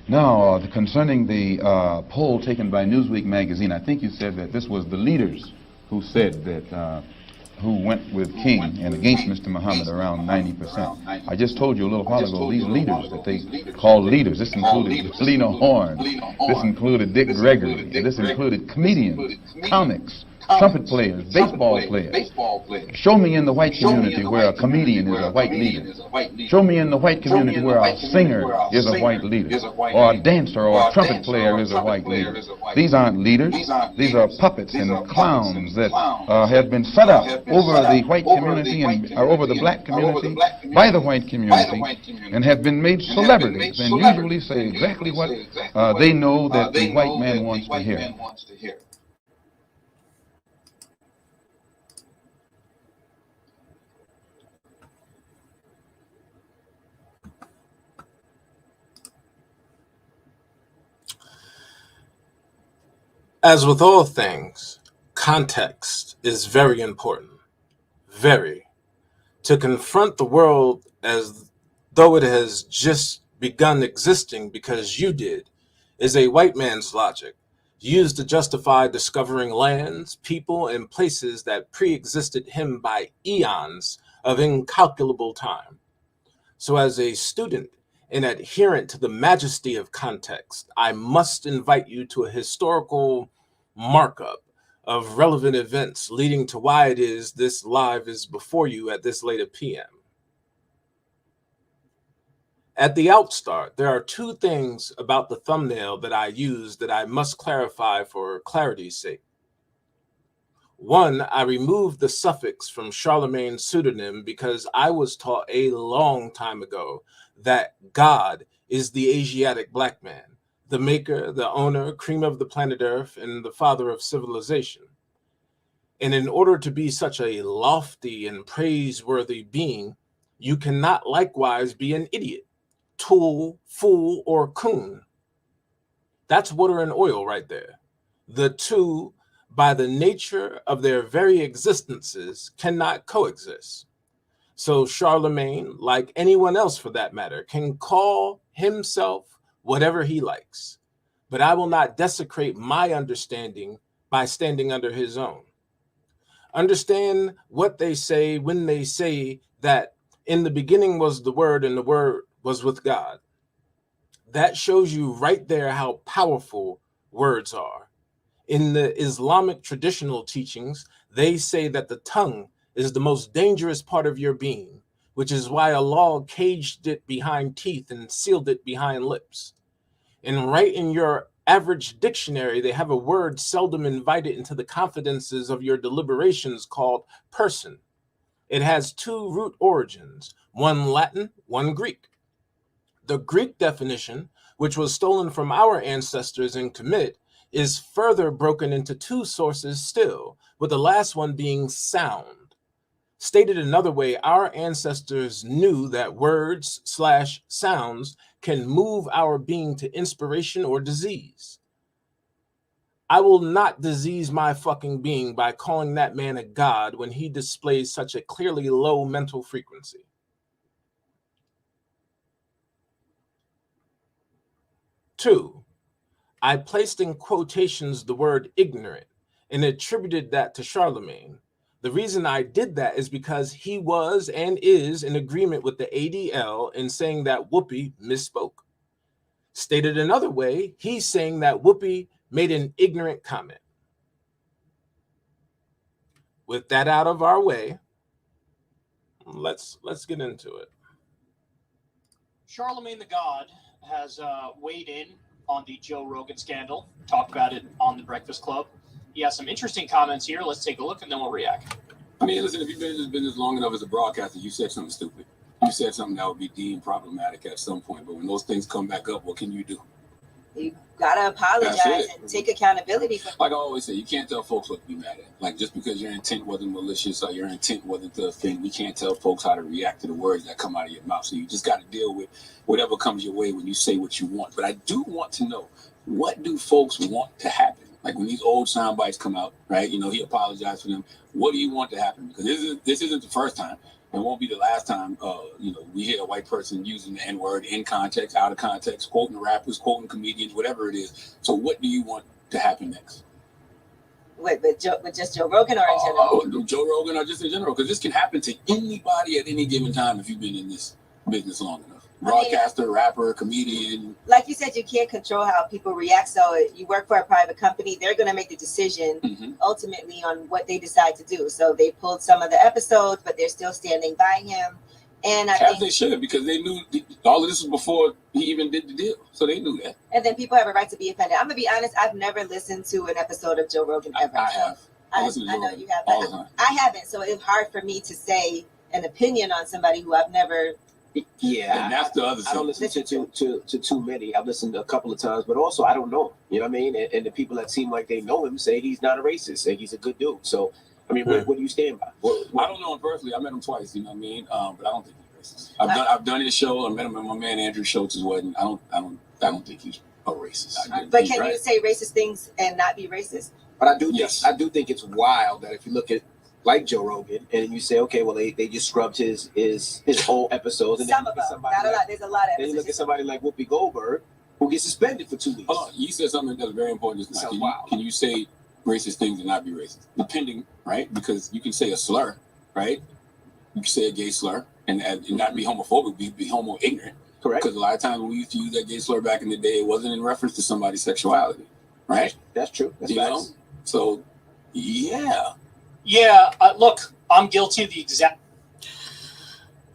Now, concerning the poll taken by Newsweek magazine, I think you said that this was the leaders who said that, who went with King and against Mr. Muhammad around 90%. I just told you a little while ago, these leaders that they call leaders, this included Lena Horne, this included Dick Gregory, and this included comedians, comics, trumpet players, baseball players. Show me in the white community where a comedian is a white leader. Show me in the white community where a singer is a white leader, or a dancer or a trumpet player is a white leader. These aren't leaders. These are puppets and clowns that have been set up over the white community and over the black community by the white community and have been made celebrities and usually say exactly what they know that the white man wants to hear. As with all things, context is very important. Very. To confront the world as though it has just begun existing because you did is a white man's logic, used to justify discovering lands, people, and places that pre-existed him by eons of incalculable time. So as a student and adherent to the majesty of context, I must invite you to a historical markup of relevant events leading to why it is this live is before you at this late PM. At the outstart, there are two things about the thumbnail that I use that I must clarify for clarity's sake. One, I removed the suffix from Charlemagne's pseudonym because I was taught a long time ago that God is the Asiatic black man, the maker, the owner, cream of the planet Earth, and the father of civilization. And in order to be such a lofty and praiseworthy being, you cannot likewise be an idiot, tool, fool, or coon. That's water and oil right there. The two, by the nature of their very existences, cannot coexist. So Charlemagne, like anyone else for that matter, can call himself whatever he likes, but I will not desecrate my understanding by standing under his own. Understand what they say when they say that in the beginning was the Word and the Word was with God. That shows you right there how powerful words are. In the Islamic traditional teachings, they say that the tongue is the most dangerous part of your being, which is why Allah caged it behind teeth and sealed it behind lips. And right in your average dictionary, they have a word seldom invited into the confidences of your deliberations called person. It has two root origins, one Latin, one Greek. The Greek definition, which was stolen from our ancestors in Kemet, is further broken into two sources still, with the last one being sound. Stated another way, our ancestors knew that words/sounds can move our being to inspiration or disease. I will not disease my fucking being by calling that man a god when he displays such a clearly low mental frequency. Two, I placed in quotations the word ignorant and attributed that to Charlemagne. The reason I did that is because he was and is in agreement with the ADL in saying that Whoopi misspoke. Stated another way, he's saying that Whoopi made an ignorant comment. With that out of our way, let's get into it. Charlemagne the God has weighed in on the Joe Rogan scandal, talked about it on the Breakfast Club. He has some interesting comments here. Let's take a look and then we'll react. I mean, listen, if you've been in this business long enough as a broadcaster, you said something stupid. You said something that would be deemed problematic at some point. But when those things come back up, what can you do? You gotta apologize and take accountability for. Like I always say, you can't tell folks what to be mad at. Like just because your intent wasn't malicious or your intent wasn't to offend, you can't tell folks how to react to the words that come out of your mouth. So you just got to deal with whatever comes your way when you say what you want. But I do want to know, what do folks want to happen? Like when these old sound bites come out, right? You know, he apologized for them. What do you want to happen? Because this isn't the first time. It won't be the last time, we hear a white person using the N-word in context, out of context, quoting rappers, quoting comedians, whatever it is. So what do you want to happen next? With just Joe Rogan or in general? Joe Rogan or just in general, because this can happen to anybody at any given time if you've been in this business long enough. Broadcaster, rapper, comedian. Like you said, you can't control how people react. So you work for a private company, they're going to make the decision ultimately on what they decide to do. So they pulled some of the episodes, but they're still standing by him. And I think they should, because they knew all of this was before he even did the deal. So they knew that. And then people have a right to be offended. I'm going to be honest, I've never listened to an episode of Joe Rogan ever. I have. I know you have. All the time. I haven't. So it's hard for me to say an opinion on somebody who I've never. Yeah, and that's the other I don't listen to too many. I've listened a couple of times, but also I don't know him. You know what I mean? And the people that seem like they know him say he's not a racist, say he's a good dude. So, I mean, what do you stand by? I don't know him personally. I met him twice. You know what I mean? But I don't think he's racist. I've done his show. I met him at my man Andrew Schultz's wedding. I don't think he's a racist. But can you say racist things and not be racist? But I do think it's wild that if you look at like Joe Rogan, and you say, okay, well, they just scrubbed his whole episodes. And some of them, not a lot. There's a lot of. Then you look at somebody like Whoopi Goldberg, who gets suspended for 2 weeks. Oh, you said something that's very important just now. Can you say racist things and not be racist? Depending, right? Because you can say a slur, right? You can say a gay slur and not be homophobic, be homo ignorant. Correct. Because a lot of times when we used to use that gay slur back in the day, it wasn't in reference to somebody's sexuality, right? That's true. That's facts. So, yeah. Yeah, look, I'm guilty of the exact.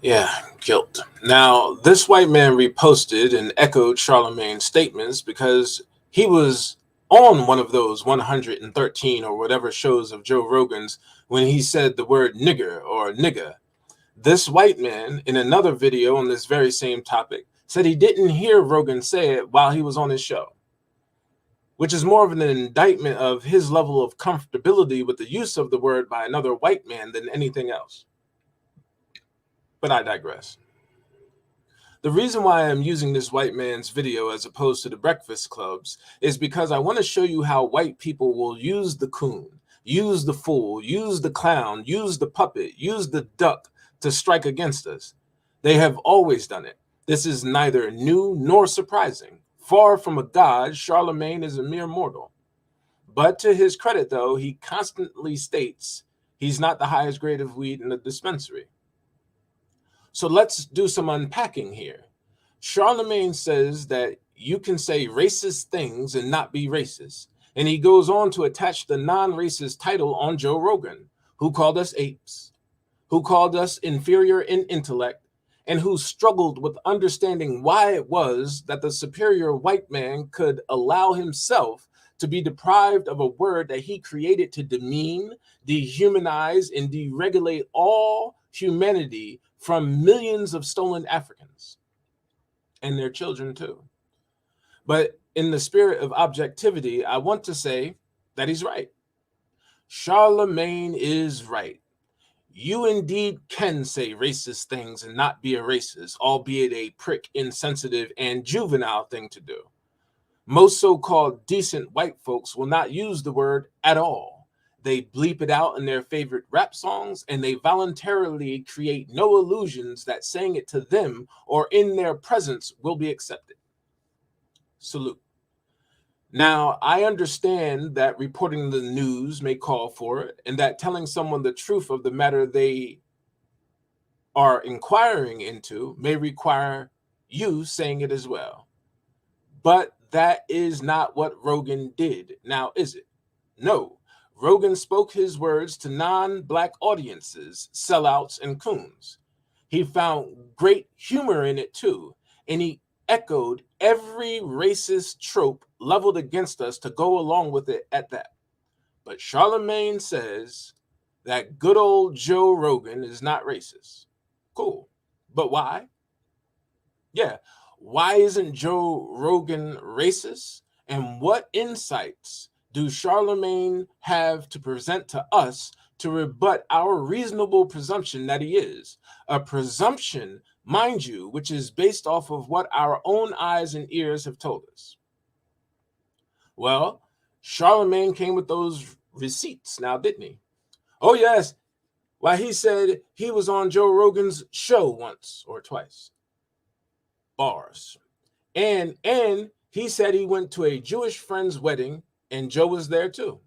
Yeah, guilt. Now, this white man reposted and echoed Charlemagne's statements because he was on one of those 113 or whatever shows of Joe Rogan's when he said the word nigger or nigga. This white man, in another video on this very same topic, said he didn't hear Rogan say it while he was on his show, which is more of an indictment of his level of comfortability with the use of the word by another white man than anything else. But I digress. The reason why I'm using this white man's video as opposed to the Breakfast Club's is because I want to show you how white people will use the coon, use the fool, use the clown, use the puppet, use the duck to strike against us. They have always done it. This is neither new nor surprising. Far from a god, Charlemagne is a mere mortal. But to his credit, though, he constantly states he's not the highest grade of weed in the dispensary. So let's do some unpacking here. Charlemagne says that you can say racist things and not be racist. And he goes on to attach the non-racist title on Joe Rogan, who called us apes, who called us inferior in intellect, and who struggled with understanding why it was that the superior white man could allow himself to be deprived of a word that he created to demean, dehumanize, and deregulate all humanity from millions of stolen Africans and their children too. But in the spirit of objectivity, I want to say that he's right. Charlemagne is right. You indeed can say racist things and not be a racist, albeit a prick, insensitive, and juvenile thing to do. Most so-called decent white folks will not use the word at all. They bleep it out in their favorite rap songs, and they voluntarily create no illusions that saying it to them or in their presence will be accepted. Salute. Now, I understand that reporting the news may call for it, and that telling someone the truth of the matter they are inquiring into may require you saying it as well. But that is not what Rogan did. Now, is it? No. Rogan spoke his words to non-Black audiences, sellouts, and coons. He found great humor in it too, and he echoed every racist trope leveled against us to go along with it at that. But Charlemagne says that good old Joe Rogan is not racist. Cool. But why? Yeah. Why isn't Joe Rogan racist? And what insights do Charlemagne have to present to us to rebut our reasonable presumption that he is? A presumption, mind you, which is based off of what our own eyes and ears have told us. Well, Charlemagne came with those receipts now, didn't he? Oh, yes. Why, he said he was on Joe Rogan's show once or twice. Bars. And he said he went to a Jewish friend's wedding and Joe was there too.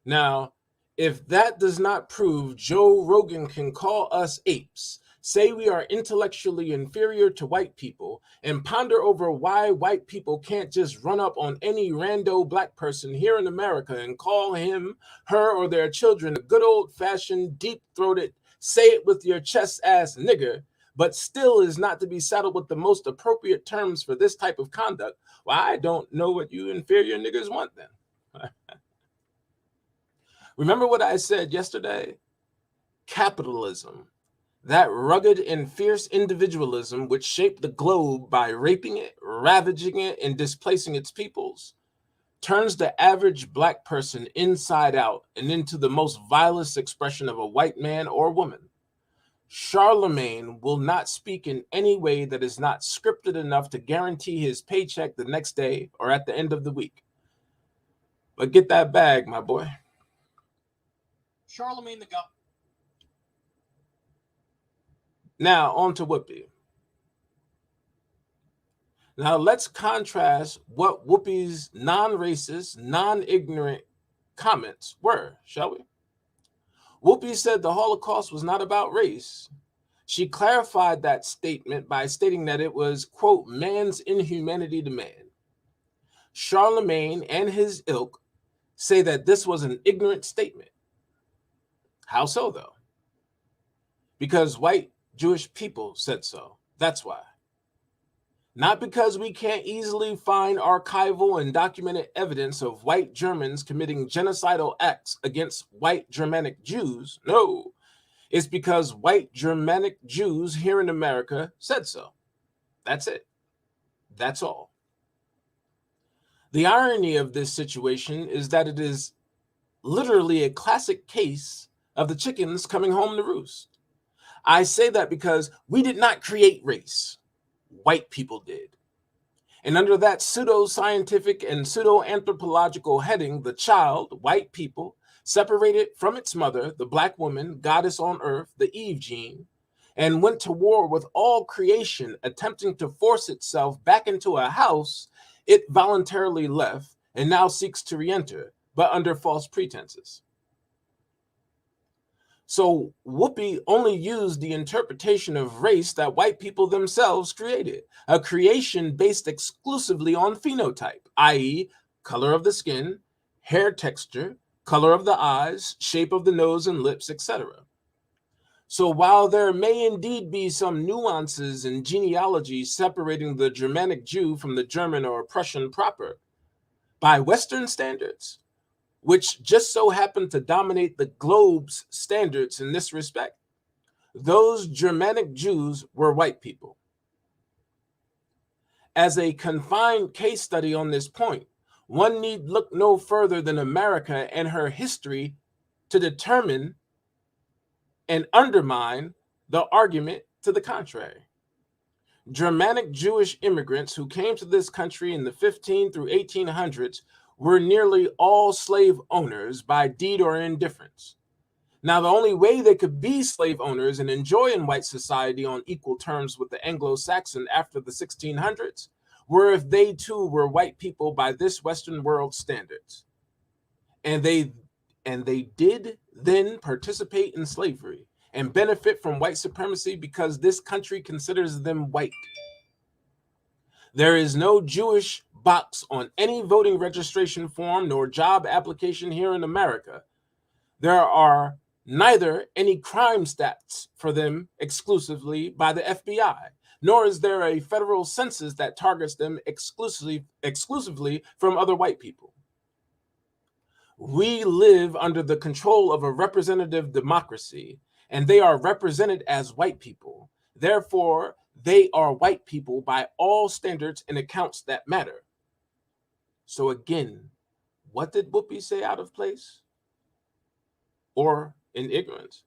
Now, if that does not prove Joe Rogan can call us apes, say we are intellectually inferior to white people, and ponder over why white people can't just run up on any rando black person here in America and call him, her, or their children a good old-fashioned, deep-throated, say it with your chest ass nigger, but still is not to be saddled with the most appropriate terms for this type of conduct, well, I don't know what you inferior niggers want then. Remember what I said yesterday? Capitalism, that rugged and fierce individualism which shaped the globe by raping it, ravaging it, and displacing its peoples, turns the average black person inside out and into the most vilest expression of a white man or woman. Charlemagne will not speak in any way that is not scripted enough to guarantee his paycheck the next day or at the end of the week. But get that bag, my boy. Charlemagne the God. Now, on to Whoopi. Now, let's contrast what Whoopi's non-racist, non-ignorant comments were, shall we? Whoopi said the Holocaust was not about race. She clarified that statement by stating that it was, quote, man's inhumanity to man. Charlemagne and his ilk say that this was an ignorant statement. How so, though? Because white Jewish people said so. That's why. Not because we can't easily find archival and documented evidence of white Germans committing genocidal acts against white Germanic Jews. No, it's because white Germanic Jews here in America said so. That's it. That's all. The irony of this situation is that it is literally a classic case of the chickens coming home to roost. I say that because we did not create race. White people did. And under that pseudo-scientific and pseudo-anthropological heading, the child, white people, separated from its mother, the black woman, goddess on earth, the Eve gene, and went to war with all creation, attempting to force itself back into a house it voluntarily left and now seeks to re-enter, but under false pretenses. So Whoopi only used the interpretation of race that white people themselves created, a creation based exclusively on phenotype, i.e., color of the skin, hair texture, color of the eyes, shape of the nose and lips, etc. So while there may indeed be some nuances in genealogy separating the Germanic Jew from the German or Prussian proper, by Western standards, which just so happen to dominate the globe's standards in this respect, those Germanic Jews were white people. As a confined case study on this point, one need look no further than America and her history to determine and undermine the argument to the contrary. Germanic Jewish immigrants who came to this country in the 15 through 1800s were nearly all slave owners by deed or indifference. Now, the only way they could be slave owners and enjoy in white society on equal terms with the Anglo-Saxon after the 1600s were if they too were white people by this Western world standards. And they did then participate in slavery and benefit from white supremacy because this country considers them white. There is no Jewish box on any voting registration form nor job application here in America. There are neither any crime stats for them exclusively by the FBI, nor is there a federal census that targets them exclusively from other white people. We live under the control of a representative democracy, and they are represented as white people. Therefore, they are white people by all standards and accounts that matter. So again, what did Whoopi say out of place or in ignorance?